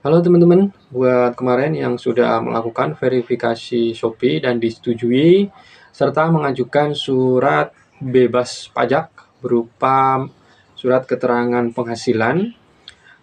Halo teman-teman, buat kemarin yang sudah melakukan verifikasi Shopee dan disetujui, serta mengajukan surat bebas pajak berupa surat keterangan penghasilan,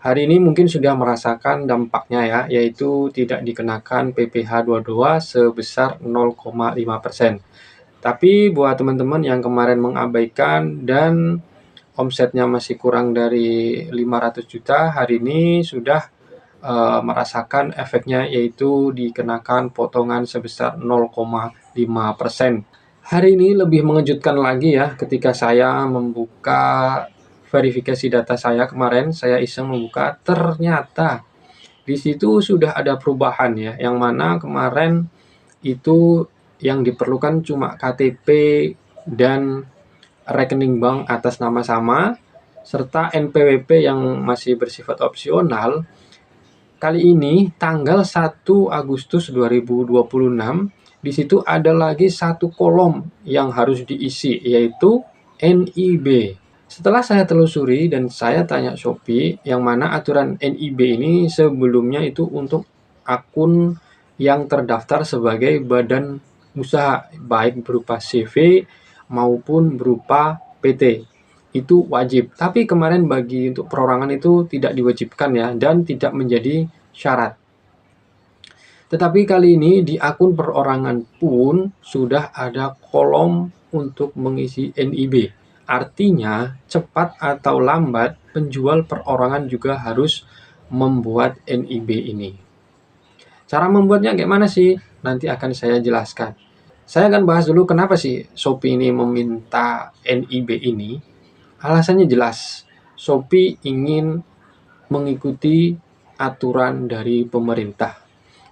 hari ini mungkin sudah merasakan dampaknya ya, yaitu tidak dikenakan PPh 22 sebesar 0,5%. Tapi buat teman-teman yang kemarin mengabaikan dan omsetnya masih kurang dari 500 juta, hari ini sudah merasakan efeknya, yaitu dikenakan potongan sebesar 0,5%. Hari ini lebih mengejutkan lagi ya, ketika saya membuka verifikasi data saya kemarin, saya iseng membuka, ternyata di situ sudah ada perubahan ya, yang mana kemarin itu yang diperlukan cuma KTP dan rekening bank atas nama sama, serta NPWP yang masih bersifat opsional. Kali ini tanggal 1 Agustus 2026, di situ ada lagi satu kolom yang harus diisi, yaitu NIB. Setelah saya telusuri dan saya tanya Shopee, yang mana aturan NIB ini sebelumnya itu untuk akun yang terdaftar sebagai badan usaha, baik berupa CV maupun berupa PT. Itu wajib. Tapi kemarin bagi untuk perorangan itu tidak diwajibkan ya, dan tidak menjadi syarat. Tetapi kali ini di akun perorangan pun sudah ada kolom untuk mengisi NIB. Artinya cepat atau lambat penjual perorangan juga harus membuat NIB ini. Cara membuatnya gimana sih? Nanti akan saya jelaskan. Saya akan bahas dulu kenapa sih Shopee ini meminta NIB ini. Alasannya jelas, Shopee ingin mengikuti aturan dari pemerintah,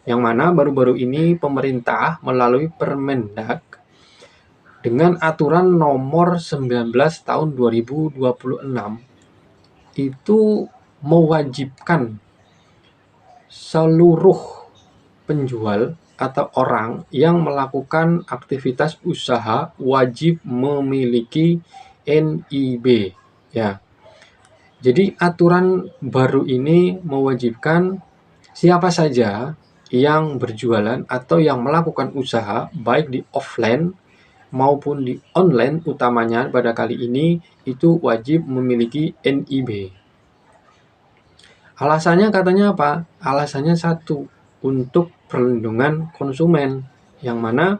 yang mana baru-baru ini pemerintah melalui Permendag dengan aturan nomor 19 tahun 2026 itu mewajibkan seluruh penjual atau orang yang melakukan aktivitas usaha wajib memiliki NIB ya. Jadi aturan baru ini mewajibkan siapa saja yang berjualan atau yang melakukan usaha baik di offline maupun di online, utamanya pada kali ini itu wajib memiliki NIB. Alasannya katanya apa? Alasannya satu, untuk perlindungan konsumen, yang mana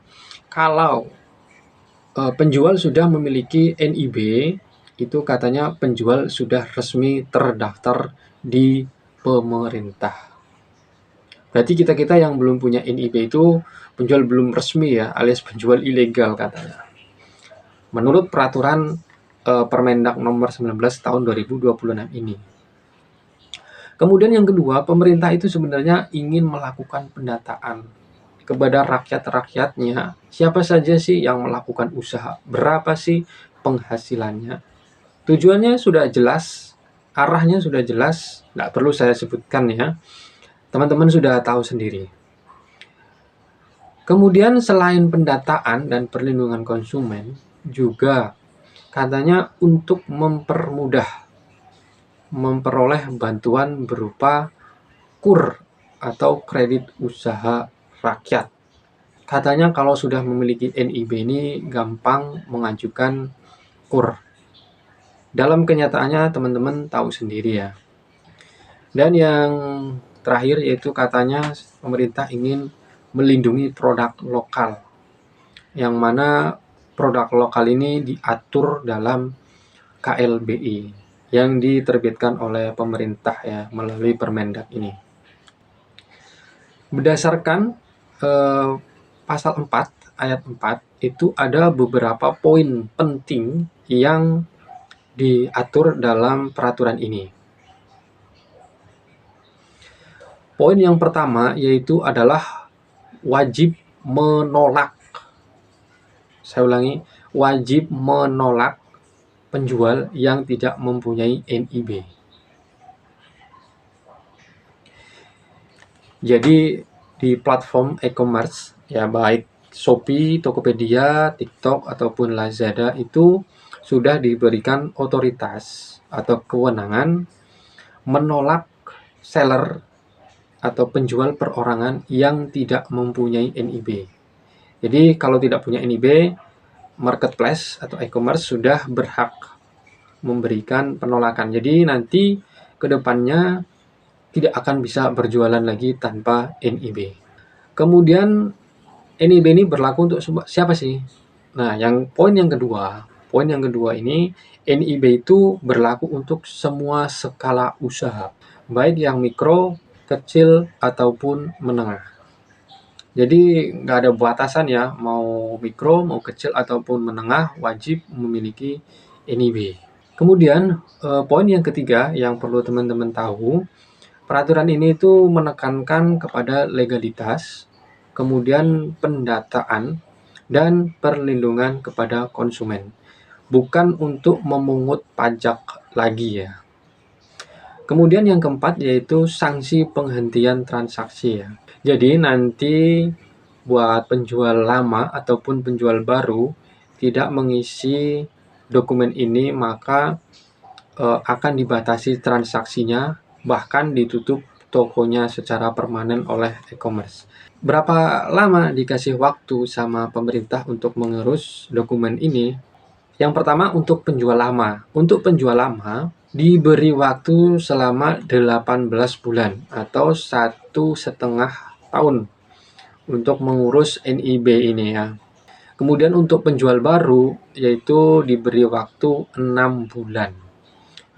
kalau penjual sudah memiliki NIB, itu katanya penjual sudah resmi terdaftar di pemerintah. Berarti kita-kita yang belum punya NIB itu penjual belum resmi ya, alias penjual ilegal katanya. Menurut peraturan Permendag nomor 19 tahun 2026 ini. Kemudian yang kedua, pemerintah itu sebenarnya ingin melakukan pendataan kepada rakyat-rakyatnya, siapa saja sih yang melakukan usaha, berapa sih penghasilannya. Tujuannya sudah jelas, arahnya sudah jelas, nggak perlu saya sebutkan ya. Teman-teman sudah tahu sendiri. Kemudian selain pendataan dan perlindungan konsumen, juga katanya untuk memperoleh bantuan berupa KUR atau kredit usaha rakyat. Katanya kalau sudah memiliki NIB ini gampang mengajukan KUR. Dalam kenyataannya teman-teman tahu sendiri ya. Dan yang terakhir yaitu katanya pemerintah ingin melindungi produk lokal, yang mana produk lokal ini diatur dalam KLBI yang diterbitkan oleh pemerintah ya melalui Permendag ini. Berdasarkan pasal 4 ayat 4 itu ada beberapa poin penting yang diatur dalam peraturan ini. Poin yang pertama yaitu adalah wajib menolak. Saya ulangi, wajib menolak penjual yang tidak mempunyai NIB. Jadi di platform e-commerce ya, baik Shopee, Tokopedia, TikTok ataupun Lazada itu sudah diberikan otoritas atau kewenangan menolak seller atau penjual perorangan yang tidak mempunyai NIB. Jadi kalau tidak punya NIB, marketplace atau e-commerce sudah berhak memberikan penolakan. Jadi nanti ke depannya tidak akan bisa berjualan lagi tanpa NIB. Kemudian NIB ini berlaku untuk siapa sih? Nah, poin yang kedua ini NIB itu berlaku untuk semua skala usaha, baik yang mikro, kecil ataupun menengah. Jadi nggak ada batasan ya, mau mikro, mau kecil ataupun menengah wajib memiliki NIB. Kemudian poin yang ketiga yang perlu teman-teman tahu, peraturan ini itu menekankan kepada legalitas, kemudian pendataan, dan perlindungan kepada konsumen. Bukan untuk memungut pajak lagi ya. Kemudian yang keempat yaitu sanksi penghentian transaksi ya. Jadi nanti buat penjual lama ataupun penjual baru tidak mengisi dokumen ini maka akan dibatasi transaksinya, bahkan ditutup tokonya secara permanen oleh e-commerce. Berapa lama dikasih waktu sama pemerintah untuk mengurus dokumen ini? Yang pertama untuk penjual lama. Untuk penjual lama diberi waktu selama 18 bulan atau 1,5 tahun untuk mengurus NIB ini ya. Kemudian untuk penjual baru yaitu diberi waktu 6 bulan.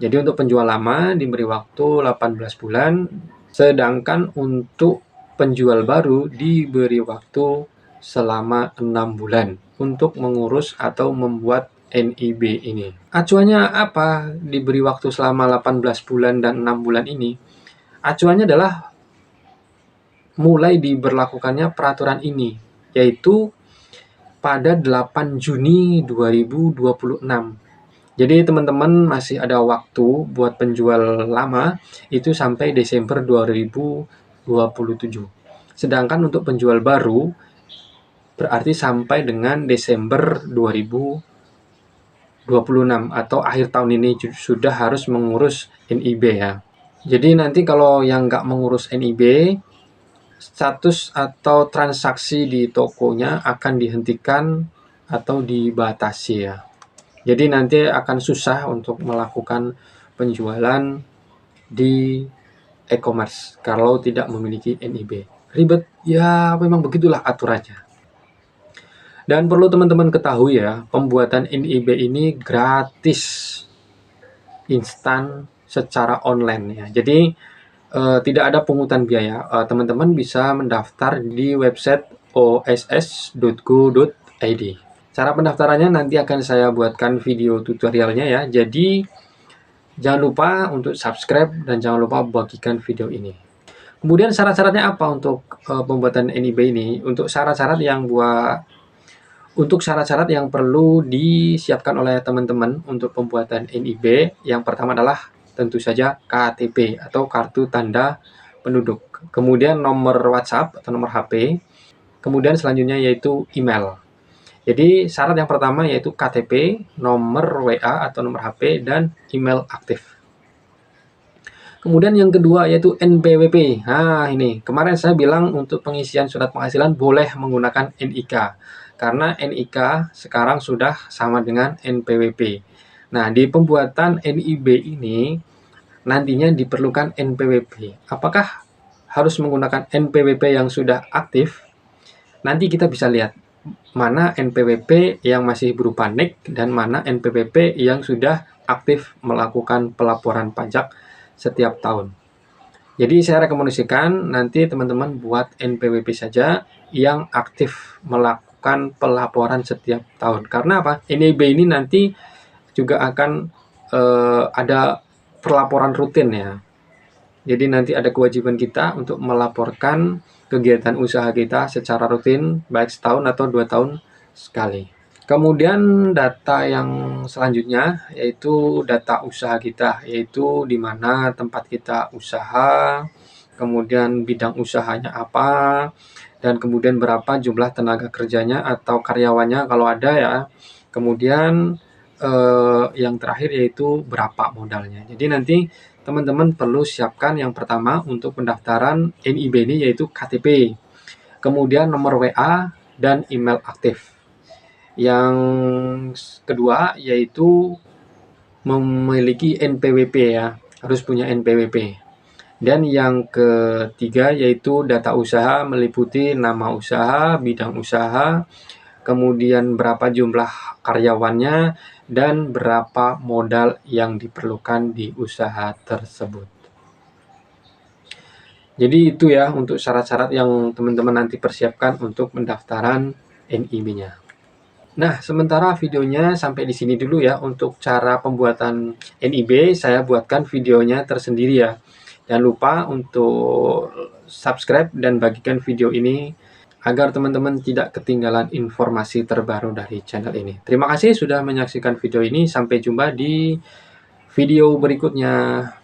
Jadi untuk penjual lama diberi waktu 18 bulan, sedangkan untuk penjual baru diberi waktu selama 6 bulan untuk mengurus atau membuat NIB ini. Acuannya apa diberi waktu selama 18 bulan dan 6 bulan ini? Acuannya adalah mulai diberlakukannya peraturan ini, yaitu pada 8 Juni 2026. Jadi teman-teman masih ada waktu buat penjual lama itu sampai Desember 2027. Sedangkan untuk penjual baru berarti sampai dengan Desember 2026 atau akhir tahun ini sudah harus mengurus NIB ya. Jadi nanti kalau yang nggak mengurus NIB, status atau transaksi di tokonya akan dihentikan atau dibatasi ya. Jadi nanti akan susah untuk melakukan penjualan di e-commerce kalau tidak memiliki NIB. Ribet? Ya memang begitulah aturannya. Dan perlu teman-teman ketahui ya, pembuatan NIB ini gratis, instan, secara online ya. Jadi tidak ada pungutan biaya. Teman-teman bisa mendaftar di website oss.go.id. Cara pendaftarannya nanti akan saya buatkan video tutorialnya ya. Jadi jangan lupa untuk subscribe dan jangan lupa bagikan video ini. Kemudian syarat-syaratnya apa untuk pembuatan NIB ini? Untuk syarat-syarat yang perlu disiapkan oleh teman-teman untuk pembuatan NIB, yang pertama adalah tentu saja KTP atau kartu tanda penduduk. Kemudian nomor WhatsApp atau nomor HP. Kemudian selanjutnya yaitu email. Jadi syarat yang pertama yaitu KTP, nomor WA atau nomor HP, dan email aktif. Kemudian yang kedua yaitu NPWP. Nah ini, kemarin saya bilang untuk pengisian surat penghasilan boleh menggunakan NIK. Karena NIK sekarang sudah sama dengan NPWP. Nah di pembuatan NIB ini nantinya diperlukan NPWP. Apakah harus menggunakan NPWP yang sudah aktif? Nanti kita bisa lihat mana NPWP yang masih berupa NIK dan mana NPWP yang sudah aktif melakukan pelaporan pajak setiap tahun. Jadi saya rekomendasikan nanti teman-teman buat NPWP saja yang aktif melakukan pelaporan setiap tahun. Karena apa? NIB ini nanti juga akan ada pelaporan rutin ya. Jadi nanti ada kewajiban kita untuk melaporkan kegiatan usaha kita secara rutin, baik setahun atau 2 tahun sekali. Kemudian data yang selanjutnya yaitu data usaha kita, yaitu di mana tempat kita usaha, kemudian bidang usahanya apa, dan kemudian berapa jumlah tenaga kerjanya atau karyawannya kalau ada ya. Kemudian yang terakhir yaitu berapa modalnya. Jadi nanti teman-teman perlu siapkan yang pertama untuk pendaftaran NIB ini yaitu KTP, kemudian nomor WA dan email aktif. Yang kedua yaitu memiliki NPWP ya, harus punya NPWP. Dan yang ketiga yaitu data usaha meliputi nama usaha, bidang usaha, kemudian berapa jumlah karyawannya, dan berapa modal yang diperlukan di usaha tersebut. Jadi itu ya untuk syarat-syarat yang teman-teman nanti persiapkan untuk pendaftaran NIB-nya. Nah, sementara videonya sampai di sini dulu ya. Untuk cara pembuatan NIB, saya buatkan videonya tersendiri ya. Jangan lupa untuk subscribe dan bagikan video ini agar teman-teman tidak ketinggalan informasi terbaru dari channel ini. Terima kasih sudah menyaksikan video ini. Sampai jumpa di video berikutnya.